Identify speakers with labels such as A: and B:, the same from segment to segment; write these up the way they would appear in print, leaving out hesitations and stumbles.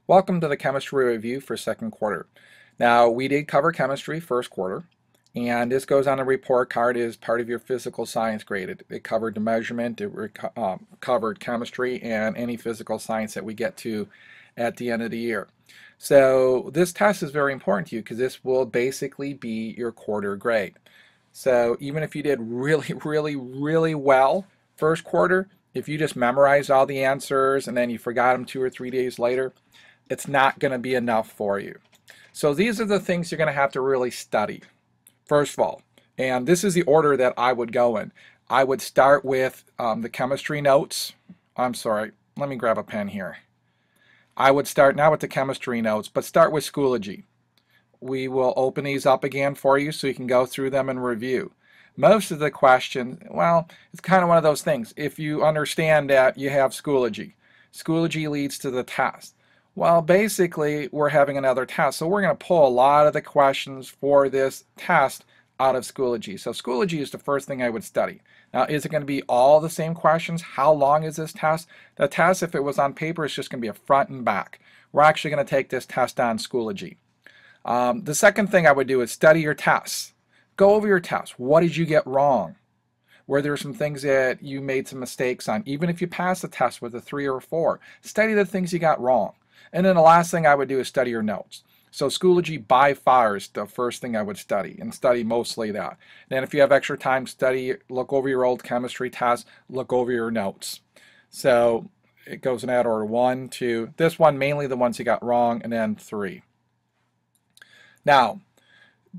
A: Welcome to the chemistry review for second quarter. Now, we did cover chemistry first quarter, and this goes on a report card as part of your physical science grade. It covered the measurement, covered chemistry, and any physical science that we get to at the end of the year. So this test is very important to you because this will basically be your quarter grade. So even if you did really well first quarter, if you just memorized all the answers and then you forgot them 2 or 3 days later, it's not going to be enough for you. So these are the things you're going to have to really study. First of all, and this is the order that I would go in. I would start with the chemistry notes. I'm sorry, let me grab a pen here. I would start now with the chemistry notes, but start with Schoology. We will open these up again for you so you can go through them and review. Most of the questions, well, it's kind of one of those things. If you understand that you have Schoology, Schoology leads to the test. Well, basically, we're having another test, so we're going to pull a lot of the questions for this test out of Schoology. So Schoology is the first thing I would study. Now, is it going to be all the same questions? How long is this test? The test, if it was on paper, is just going to be a front and back. We're actually going to take this test on Schoology. The second thing I would do is study your tests. Go over your tests. What did you get wrong? Were there some things that you made some mistakes on? Even if you passed the test with a 3 or a 4, study the things you got wrong. And then the last thing I would do is study your notes. So Schoology by far is the first thing I would study, and study mostly that. Then if you have extra time, study, look over your old chemistry test, look over your notes. So it goes in that order: 1, 2, this one mainly the ones you got wrong, and then 3. Now,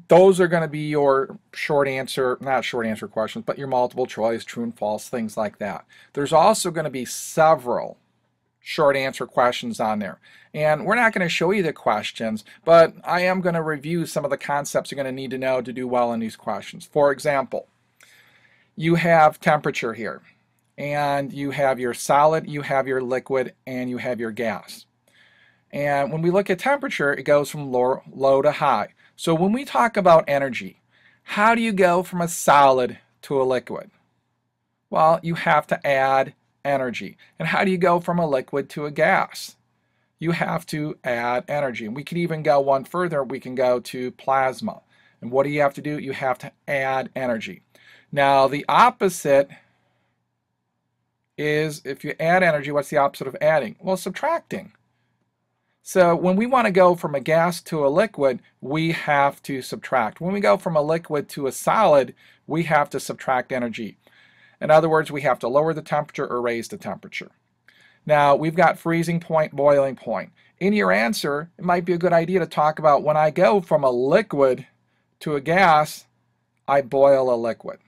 A: those are going to be your short answer, not short answer questions, but your multiple choice, true and false, things like that. There's also going to be several short answer questions on there. And we're not going to show you the questions, but I am going to review some of the concepts you're going to need to know to do well in these questions. For example, you have temperature here, and you have your solid, you have your liquid, and you have your gas. And when we look at temperature, it goes from low to high. So when we talk about energy, how do you go from a solid to a liquid? Well, you have to add energy. And how do you go from a liquid to a gas? You have to add energy. And we can even go one further. We can go to plasma. And what do you have to do? You have to add energy. Now, the opposite is, if you add energy, what's the opposite of adding? Well, subtracting. So when we want to go from a gas to a liquid, we have to subtract. When we go from a liquid to a solid, we have to subtract energy. In other words, we have to lower the temperature or raise the temperature. Now, we've got freezing point, boiling point. In your answer, it might be a good idea to talk about when I go from a liquid to a gas, I boil a liquid.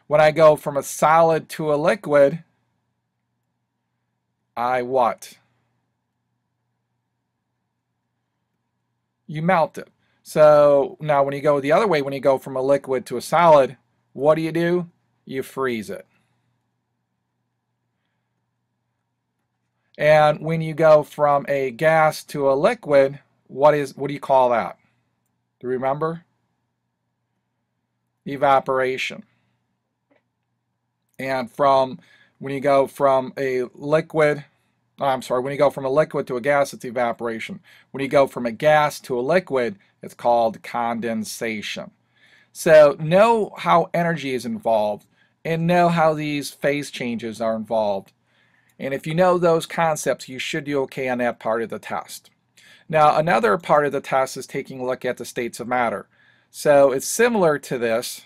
A: When I go from a solid to a liquid, I what? You melt it. So now when you go the other way, when you go from a liquid to a solid, what do? You freeze it. And when you go from a gas to a liquid, what do you call that? Do you remember? Evaporation. And when you go from a liquid to a gas, it's evaporation. When you go from a gas to a liquid, it's called condensation. So know how energy is involved, and know how these phase changes are involved. And if you know those concepts, you should do okay on that part of the test. Now, another part of the test is taking a look at the states of matter. So it's similar to this,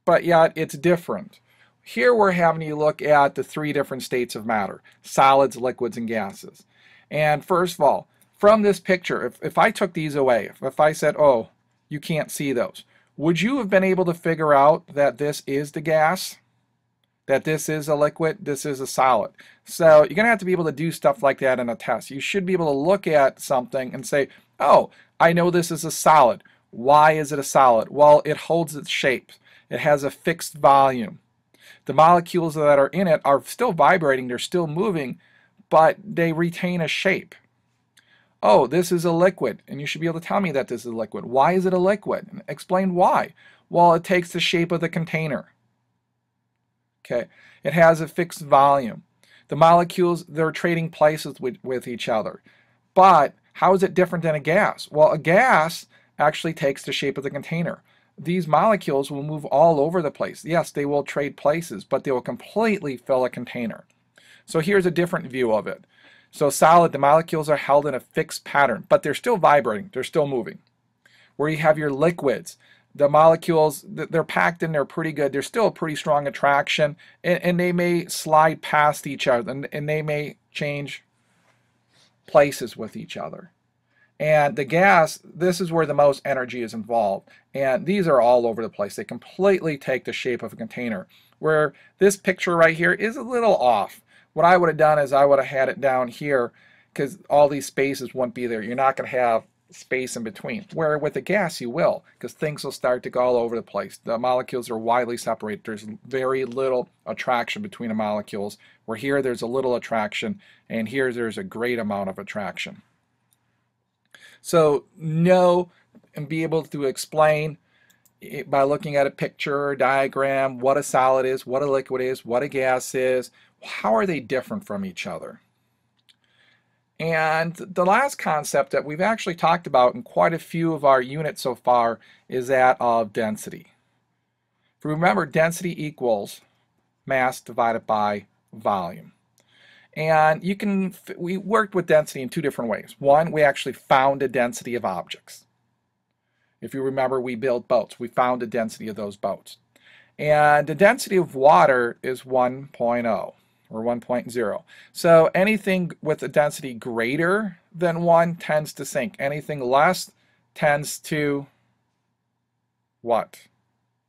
A: but yet it's different. Here we're having you look at the 3 different states of matter: solids, liquids, and gases. And first of all, from this picture, if I took these away, if I said, oh, you can't see those, would you have been able to figure out that this is the gas, that this is a liquid, this is a solid? So you're going to have to be able to do stuff like that in a test. You should be able to look at something and say, oh, I know this is a solid. Why is it a solid? Well, it holds its shape. It has a fixed volume. The molecules that are in it are still vibrating, they're still moving, but they retain a shape. Oh, this is a liquid, and you should be able to tell me that this is a liquid. Why is it a liquid? And explain why. Well, it takes the shape of the container. Okay, it has a fixed volume. The molecules, they're trading places with each other. But how is it different than a gas? Well, a gas actually takes the shape of the container. These molecules will move all over the place. Yes, they will trade places, but they will completely fill a container. So here's a different view of it. So solid, the molecules are held in a fixed pattern, but they're still vibrating, they're still moving. Where you have your liquids, the molecules, they're packed in there pretty good. There's still a pretty strong attraction, and they may slide past each other, and they may change places with each other. And the gas, this is where the most energy is involved. And these are all over the place. They completely take the shape of a container. Where this picture right here is a little off. What I would have done is I would have had it down here because all these spaces wouldn't be there. You're not going to have space in between. Where with the gas you will, because things will start to go all over the place. The molecules are widely separated. There's very little attraction between the molecules. Where here there's a little attraction, and here there's a great amount of attraction. So know and be able to explain by looking at a picture or diagram what a solid is, what a liquid is, what a gas is, how are they different from each other. And the last concept that we've actually talked about in quite a few of our units so far is that of density. If you remember, density equals mass divided by volume. And we worked with density in two different ways. One, we actually found a density of objects. If you remember, we built boats. We found the density of those boats. And the density of water is 1.0 or 1.0. So anything with a density greater than 1 tends to sink. Anything less tends to what?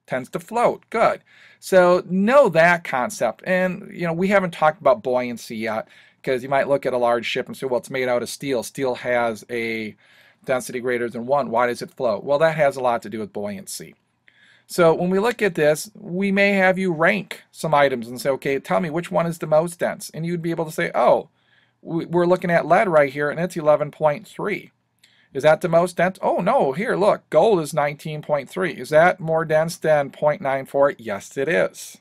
A: Tends to float. Good. So know that concept. And we haven't talked about buoyancy yet, because you might look at a large ship and say, well, it's made out of steel. Steel has a density greater than 1. Why does it float? Well, that has a lot to do with buoyancy. So when we look at this, we may have you rank some items and say, okay, tell me which one is the most dense. And you'd be able to say, oh, we're looking at lead right here, and it's 11.3. Is that the most dense? Oh, no, here, look, gold is 19.3. Is that more dense than 0.94? Yes, it is.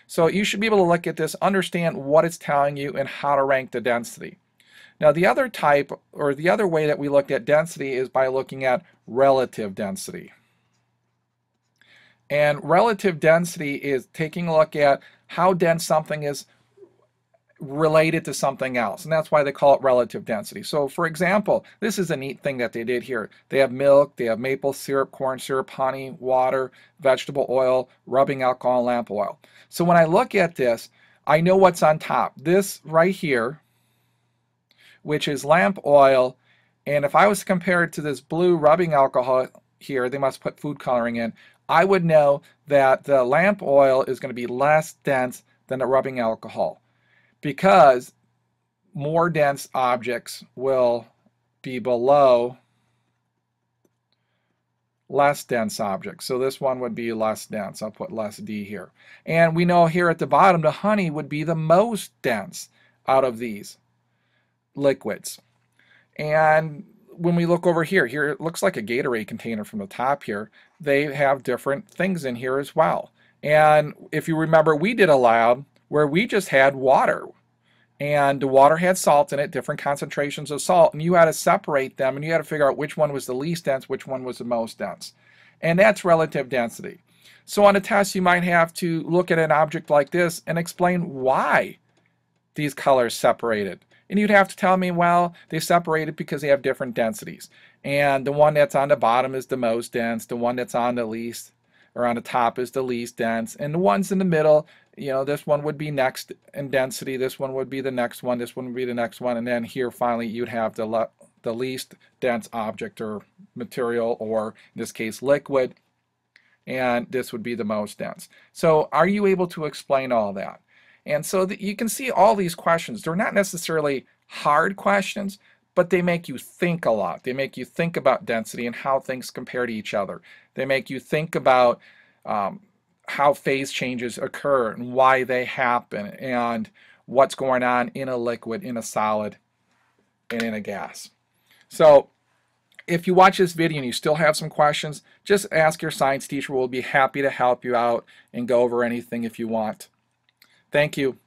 A: So you should be able to look at this, understand what it's telling you, and how to rank the density. Now, the other type, or the other way that we looked at density is by looking at relative density. And relative density is taking a look at how dense something is related to something else, and that's why they call it relative density. So for example, this is a neat thing that they did here. They have milk, they have maple syrup, corn syrup, honey, water, vegetable oil, rubbing alcohol, and lamp oil. So when I look at this, I know what's on top. This right here, which is lamp oil, and if I was to compare it to this blue rubbing alcohol here, they must put food coloring in, I would know that the lamp oil is going to be less dense than the rubbing alcohol, because more dense objects will be below less dense objects. So this one would be less dense. I'll put less D here. And we know here at the bottom, the honey would be the most dense out of these liquids. And when we look over here, it looks like a Gatorade container from the top here. They have different things in here as well. And if you remember, we did a lab where we just had water. And the water had salt in it, different concentrations of salt, and you had to separate them, and you had to figure out which one was the least dense, which one was the most dense. And that's relative density. So on a test, you might have to look at an object like this and explain why these colors separated. And you'd have to tell me, well, they separated because they have different densities. And the one that's on the bottom is the most dense, the one that's on the least, or on the top is the least dense, and the ones in the middle, this one would be next in density, this one would be the next one, this one would be the next one, and then here finally you'd have the least dense object or material, or in this case liquid, and this would be the most dense. So are you able to explain all that? And so you can see all these questions, they're not necessarily hard questions, but they make you think a lot. They make you think about density and how things compare to each other. They make you think about how phase changes occur and why they happen, and what's going on in a liquid, in a solid, and in a gas. So if you watch this video and you still have some questions, just ask your science teacher. We'll be happy to help you out and go over anything if you want. Thank you.